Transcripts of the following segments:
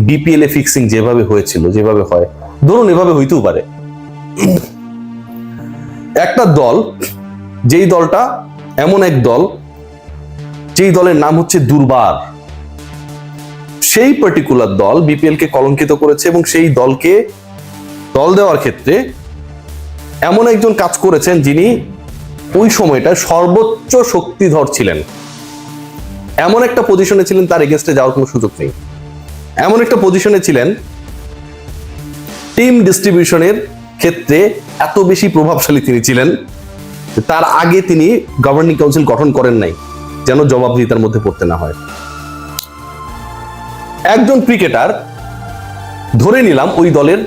BPL এ fixing যেভাবে হয়েছিল, যেভাবে হয়, ধরুন এভাবে হইতেও পারে। একটা দল, যেই দলটা এমন এক দল যেই দলের নাম হচ্ছে দুর্বার, সেই পার্টিকুলার দল বিপিএল কে কলঙ্কিত করেছে এবং সেই দলকে দল দেওয়ার ক্ষেত্রে এমন একজন কাজ করেছেন যিনি ওই সময়টা সর্বোচ্চ শক্তিধর ছিলেন, এমন একটা পজিশনে ছিলেন তার এগেনস্টে যাওয়ার কোনো সুযোগ নেই, এমন একটা পজিশনে ছিলেন টিম ডিস্ট্রিবিউশনের ক্ষেত্রে এত বেশি প্রভাবশালী তিনি ছিলেন, তার আগে তিনি গভর্নিং কাউন্সিল গঠন করেন নাই যেন জবাবদিহিতার মধ্যে পড়তে না হয়। একজন ক্রিকেটার, ধরে নিলাম ওই দলের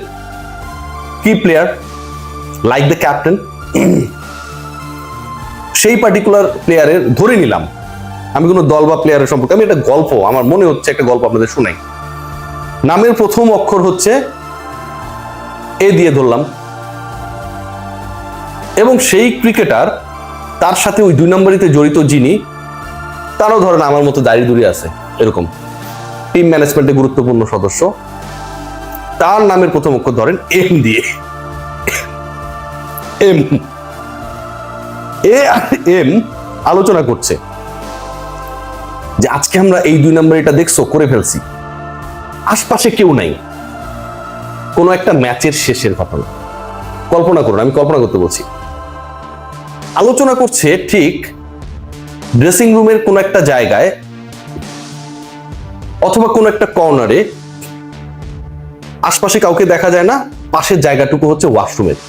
কি প্লেয়ার লাইক দ্য ক্যাপ্টেন, সেই পার্টিকুলার প্লেয়ারের ধরে নিলাম, আমি কোনো দল বা প্লেয়ারের সম্পর্কে, আমি একটা গল্প, আমার মনে হচ্ছে একটা গল্প আপনাদের শোনাই। নামের প্রথম অক্ষর হচ্ছে এ দিয়ে ধরলাম, এবং সেই ক্রিকেটার তার সাথে ওই 2 নম্বরিতে জড়িত যিনি, তারও ধরেন আমার মতো দাঁড়িয়ে দূরে আছে, এরকম টিম ম্যানেজমেন্টে গুরুত্বপূর্ণ সদস্য, তার নামের প্রথম অক্ষর ধরেন এম দিয়ে। এম, এ আর এম আলোচনা করছে যে আজকে আমরা এই 2 নম্বর এটা দেখছো করে ফেলছি, আশপাশে কেউ নাই, কোন একটা ম্যাচের শেষের ঘটনা কল্পনা করুন, আমি কল্পনা করতে বলছি। আলোচনা করছে ঠিক ড্রেসিং রুমের কোন একটা জায়গায় অথবা কোন একটা কর্নারে, আশপাশে কাউকে দেখা যায় না, পাশের জায়গাটুকু হচ্ছে ওয়াশরুমের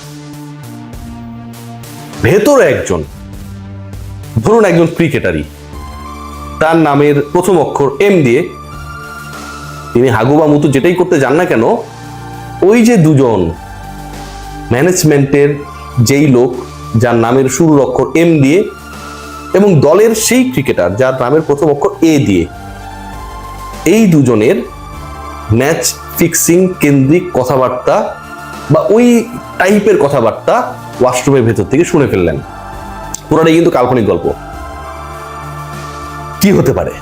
ভেতরে একজন, ধরুন একজন ক্রিকেটারই, তার নামের প্রথম অক্ষর এম দিয়ে, তিনি হাগু বা মুতু যেটাই করতে যান না কেন, ওই যে দুজন ম্যানেজমেন্টের যেই লোক যার নামের শুরুর অক্ষর এম দিয়ে এবং দলের সেই ক্রিকেটার যার নামের প্রথম অক্ষর এ দিয়ে, এই দুজনের ম্যাচ ফিক্সিং কেন্দ্রিক কথাবার্তা বা ওই টাইপের কথাবার্তা ওয়াশরুমের ভেতর থেকে শুনে ফেললেন। পুরোটাই কিন্তু কাল্পনিক গল্প। কি হতে পারে?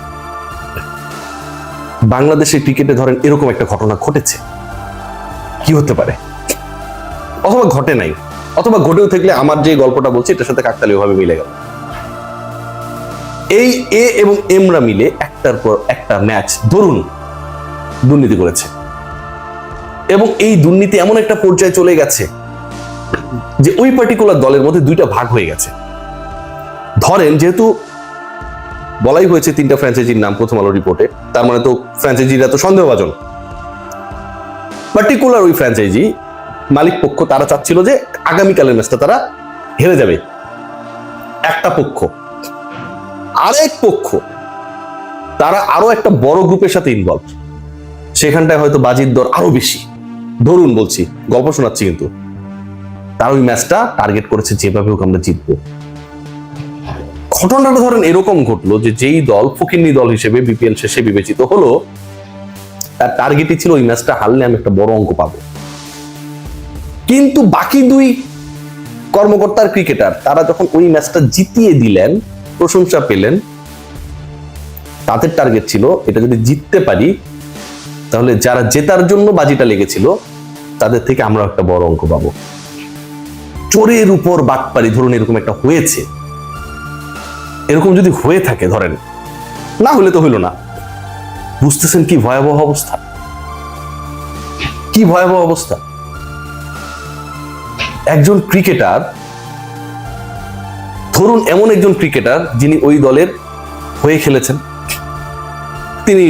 বাংলাদেশের ক্রিকেটে ধরেন এরকম একটা ঘটনা ঘটেছে, কি হতে পারে? অথবা ঘটে নাই, অথবা ঘটেও থাকলে আমার যে গল্পটা বলছি এটার সাথে কাকতালীয় ভাবে মিলে গেল। এই এ এবং এমরা মিলে একটার পর একটা ম্যাচ ধরুন দুর্নীতি করেছে, এবং এই দুর্নীতি এমন একটা পর্যায়ে চলে গেছে যে ওই পার্টিকুলার দলের মধ্যে 2টা ভাগ হয়ে গেছে। ধরেন যেহেতু বলাই হয়েছে 3টা ফ্র্যাঞ্চাইজির নাম প্রথম আলো রিপোর্টে, তার মানে তো ফ্র্যাঞ্চাইজিরা তো সন্দেহভাজন। পার্টিকুলার ওই ফ্র্যাঞ্চাইজি মালিক পক্ষ তারা চাচ্ছিল যে আগামীকালের ম্যাচটা তারা হেরে যাবে, একটা পক্ষ। আরেক পক্ষ তারা আরো একটা বড় গ্রুপের সাথে ইনভলভ, সেখানটায় হয়তো বাজির দর আরো বেশি, ধরুন বলছি, গল্প শোনাচ্ছি, কিন্তু তার ওই ম্যাচটা টার্গেট করেছে যেভাবে হোক আমরা জিতবো। ঘটনাটা ধরেন এরকম ঘটলো যে যেই দল ফকিন্নি দল হিসেবে বিপিএল শেষে বিবেচিত হলো, তার টার্গেটই ছিল ওই ম্যাচটা হারলে আমি একটা বড় অঙ্ক পাবো। কিন্তু বাকি 2 কর্মকর্তার ক্রিকেটার তারা যখন ওই ম্যাচটা জিতিয়ে দিলেন, প্রশংসা পেলেন, তাদের টার্গেট ছিল এটা যদি জিততে পারি তাহলে যারা জেতার জন্য বাজিটা লেগেছিল তাদের থেকে আমরা একটা বড় অঙ্ক পাবো। চোরের উপর বাটপারি, ধরুন এরকম একটা হয়েছে। এরকম যদি হয়ে থাকে, ধরেন না হলে তো হইল না, বুঝতেছেন কি ভয়াবহ অবস্থা, কি ভয়াবহ অবস্থা। একজন ক্রিকেটার, ধরুন এমন একজন ক্রিকেটার যিনি ওই দলের হয়ে খেলেছেন, তিনি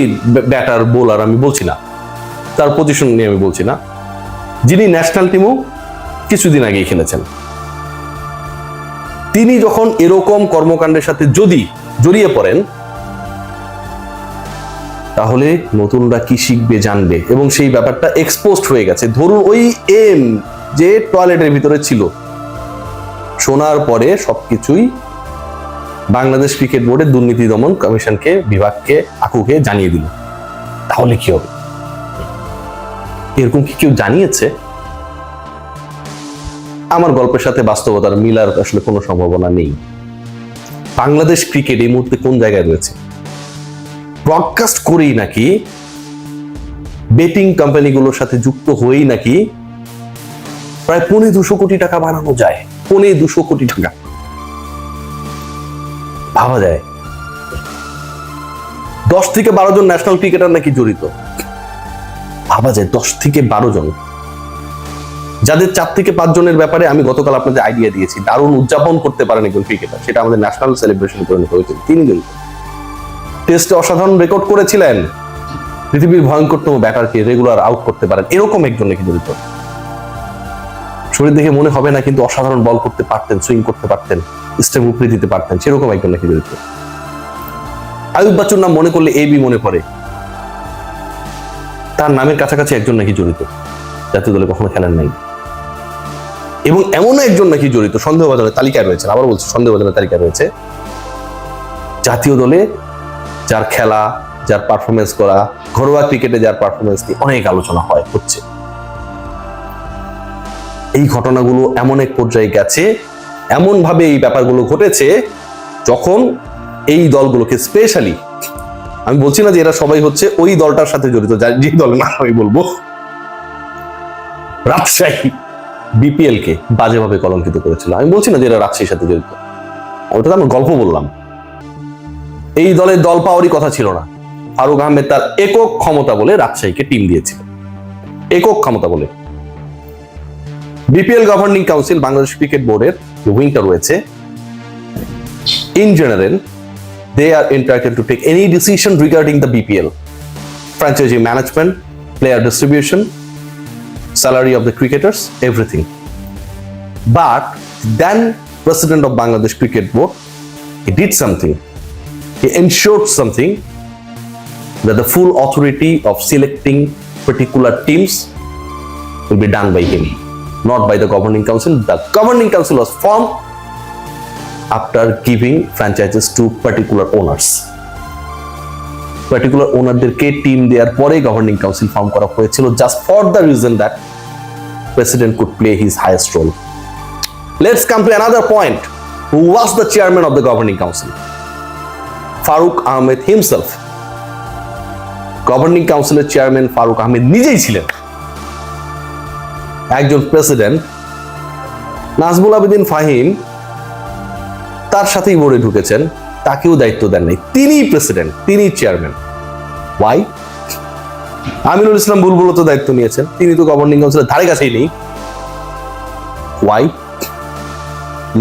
ব্যাটার বোলার আমি বলছি না, তার পজিশন নিয়ে আমি বলছি না, যিনি ন্যাশনাল টিমও কিছুদিন আগেই খেলেছেন, তিনি যখন এরকম কর্মকাণ্ডের সাথে যদি জড়িয়ে পড়েন তাহলে নতুনরা কি শিখবে জানবে, এবং সেই ব্যাপারটা এক্সপোজড হয়ে গেছে। ধরুন ওই এম যে টয়লেটের ভিতরে ছিল, শোনার পরে সবকিছুই বাংলাদেশ ক্রিকেট বোর্ডের দুর্নীতি দমন কমিশনকে, বিভাগকে, আকুকে জানিয়ে দিল, তাহলে কি হবে? এরকম কি কেউ জানিয়েছে? আমার গল্পের সাথে বাস্তবতার মিলার আসলে কোনো সম্ভাবনা নেই। বাংলাদেশ ক্রিকেট এই মুহূর্তে কোন জায়গায় রয়েছে? ব্রডকাস্ট করেই নাকি বেটিং কোম্পানিগুলোর সাথে যুক্ত হয়েই নাকি প্রায় 250 কোটি টাকা বানানো যায়। 250 কোটি টাকা ভাবা যায়। 10 থেকে 12 জন ন্যাশনাল ক্রিকেটার নাকি জড়িত, ভাবা যায় 10 থেকে 12 জন, যাদের 4 থেকে 5 জনের ব্যাপারে আমি গতকাল আপনাদের আইডিয়া দিয়েছি, দারুণ উদযাপন করতে পারেন একজন ক্রিকেটার, সেটা আমাদের ন্যাশনাল সেলিব্রেশন পরিণত হয়েছিল। তিনি জড়িত, টেস্টে অসাধারণ রেকর্ড করেছিলেন, পৃথিবীর ভয়ঙ্করতম ব্যাটারকে রেগুলার আউট করতে পারেন, এরকম একজন নাকি জড়িত। শরীর দেখে মনে হবে না, কিন্তু অসাধারণ বল করতে পারতেন, সুইং করতে পারতেন, স্টেপ উপরে দিতে পারতেন, সেরকম একজন নাকি জড়িত। আয়ুব বাচ্চুর নাম মনে করলে এবি মনে পড়ে, তার নামের কাছাকাছি একজন নাকি জড়িত, জাতীয় দলে কখনো খেলেন নাই। এবং এমন একজন নাকি জড়িত, সন্দেহভাজনের তালিকায় রয়েছে, আবার বলছি সন্দেহভাজনের তালিকায় রয়েছে, জাতীয় দলে যার খেলা, যার পারফরমেন্স করা, ঘরোয়া ক্রিকেটে যার পারফরমেন্স নিয়ে অনেক আলোচনা হচ্ছে। এই ঘটনাগুলো এমন এক পর্যায়ে গেছে, এমন ভাবে এই ব্যাপারগুলো ঘটেছে, যখন এই দলগুলোকে স্পেশালি, আমি বলছি না যে এরা সবাই হচ্ছে ওই দলটার সাথে জড়িত, যে দলের নাম আমি বলবো, রাজশাহী বিপিএল কে বাজেভাবে কলঙ্কিত করেছিল। আমি বলছি না যে এরা রাজশাহীর সাথে জড়িত, ওটা তো আমি গল্প বললাম। এই দলের দল পাওয়ারই কথা ছিল না, ফারুক আহমেদ তার একক ক্ষমতা বলে রাজশাহীকে টিম দিয়েছিল, একক ক্ষমতা বলে। BPL governing council, Bangladesh cricket বোর্ডের যে উইংটা রয়েছে, in general they are entitled to take any decision regarding the BPL, franchisee management, player distribution, salary of the cricketers, everything. But then President of Bangladesh Cricket Board, he did something. He ensured something, that the full authority of selecting particular teams will be done by him, not by the governing council. The governing council was formed after giving franchises to particular owners. Particular ownerদেরকে team দেওয়ার পরে governing council form করা হয়েছিল, just for the reason that president could play his highest role. Let's come to another point. Who was the chairman of the governing council? Farooq Ahmed himself. Governing কাউন্সিলের chairman Faruk Ahmed নিজেই ছিলেন। একজন president Nazmul Abedin Fahim তার সাথেই বোর্ডে ঢুকেছেন, তাকেও দায়িত্ব দেন নাই, তিনি প্রেসিডেন্ট, তিনি চেয়ারম্যান। ওয়াই? আমিনুল ইসলাম বুলবুলও তো দায়িত্ব নিয়েছেন, তিনি তো গভর্নিং কাউন্সিলের ধারে কাছেই নেই। ওয়াই?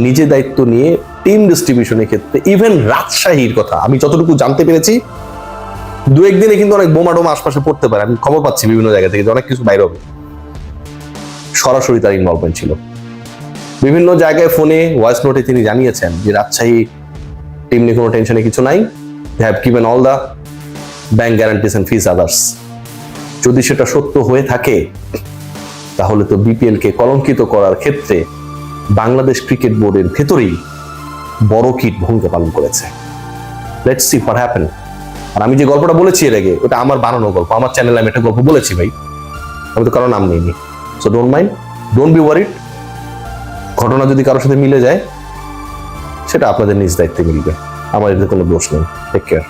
নিজে দায়িত্ব নিয়ে টিম ডিস্ট্রিবিউশনের ক্ষেত্রে, ইভেন রাজশাহীর কথা আমি যতটুকু জানতে পেরেছি, 2-1 দিনে কিন্তু অনেক বোমা টোমা আশপাশে পড়তে পারে, আমি খবর পাচ্ছি বিভিন্ন জায়গা থেকে অনেক কিছু বাইরে হবে, সরাসরি তার ইনভলভমেন্ট ছিল। বিভিন্ন জায়গায় ফোনে ভয়েস নোটে তিনি জানিয়েছেন যে রাজশাহী টিম নিয়ে কোনো টেনশনে কিছু নাই, they have given all the bank guarantees and fees others. যদি সেটা সত্য হয়ে থাকে, তাহলে তো বিপিএল কে কলঙ্কিত করার ক্ষেত্রে বাংলাদেশ ক্রিকেট বোর্ডের ভেতরেই বড় কিট ভূমিকা পালন করেছে। Let's see what happen. আর আমি যে গল্পটা বলেছি এর আগে, ওটা আমার বানানো গল্প, আমার চ্যানেলে আমি একটা গল্প বলেছি ভাই, আমি তো কারো নাম নিইনি। So don't mind, don't be worried. ঘটনা যদি কারোর সাথে মিলে যায়, সেটা আপনাদের নিজ দায়িত্বে মিলবে, আমার এতে কোনো দোষ নেই। Take care.